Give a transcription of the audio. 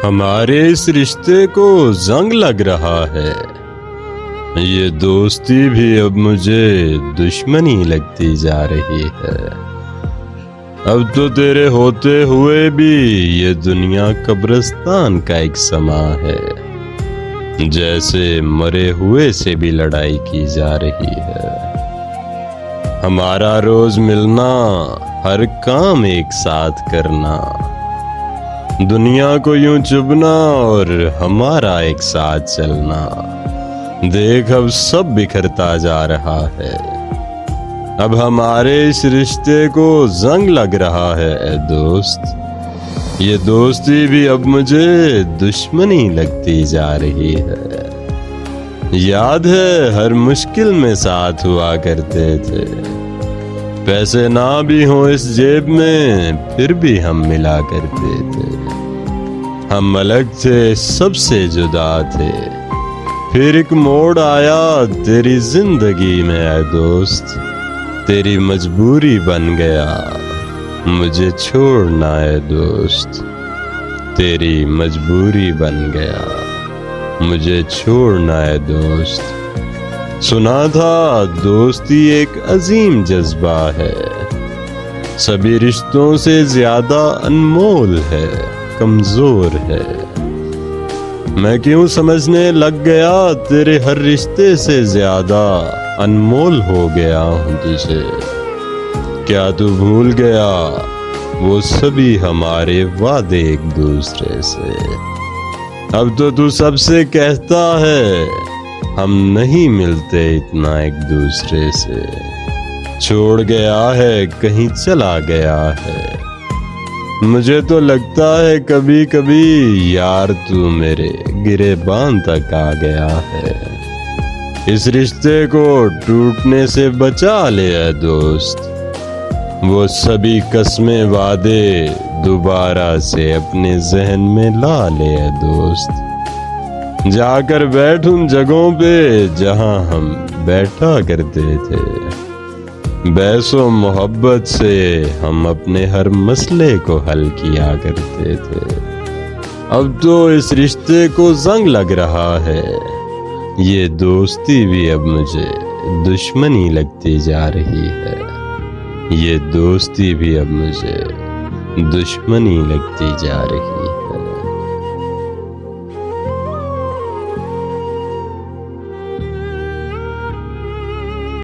ہمارے اس رشتے کو زنگ لگ رہا ہے، یہ دوستی بھی اب مجھے دشمنی لگتی جا رہی ہے۔ اب تو تیرے ہوتے ہوئے بھی یہ دنیا قبرستان کا ایک سما ہے، جیسے مرے ہوئے سے بھی لڑائی کی جا رہی ہے۔ ہمارا روز ملنا، ہر کام ایک ساتھ کرنا، دنیا کو یوں چبنا اور ہمارا ایک ساتھ چلنا، دیکھ اب سب بکھرتا جا رہا ہے۔ اب ہمارے اس رشتے کو زنگ لگ رہا ہے اے دوست، یہ دوستی بھی اب مجھے دشمنی لگتی جا رہی ہے۔ یاد ہے ہر مشکل میں ساتھ ہوا کرتے تھے، پیسے نہ بھی ہوں اس جیب میں پھر بھی ہم ملا کرتے تھے۔ ہم الگ تھے، سب سے جدا تھے، پھر ایک موڑ آیا تیری زندگی میں اے دوست، تیری مجبوری بن گیا مجھے چھوڑنا اے دوست، تیری مجبوری بن گیا مجھے چھوڑنا اے دوست۔ سنا تھا دوستی ایک عظیم جذبہ ہے، سبھی رشتوں سے زیادہ انمول ہے، کمزور ہے۔ میں کیوں سمجھنے لگ گیا تیرے ہر رشتے سے زیادہ انمول ہو گیا ہوں تجھے؟ کیا تو بھول گیا وہ سبھی ہمارے وعدے ایک دوسرے سے؟ اب تو سب سے کہتا ہے ہم نہیں ملتے اتنا ایک دوسرے سے، چھوڑ گیا ہے کہیں چلا گیا ہے۔ مجھے تو لگتا ہے کبھی کبھی یار تو میرے گریباں تک آ گیا ہے۔ اس رشتے کو ٹوٹنے سے بچا لے اے دوست، وہ سبھی قسمیں وعدے دوبارہ سے اپنے ذہن میں لا لے اے دوست، جا کر بیٹھ ان جگہوں پہ جہاں ہم بیٹھا کرتے تھے، بحث و محبت سے ہم اپنے ہر مسئلے کو حل کیا کرتے تھے۔ اب تو اس رشتے کو زنگ لگ رہا ہے، یہ دوستی بھی اب مجھے دشمنی لگتی جا رہی ہے، یہ دوستی بھی اب مجھے دشمنی لگتی جا رہی ہے۔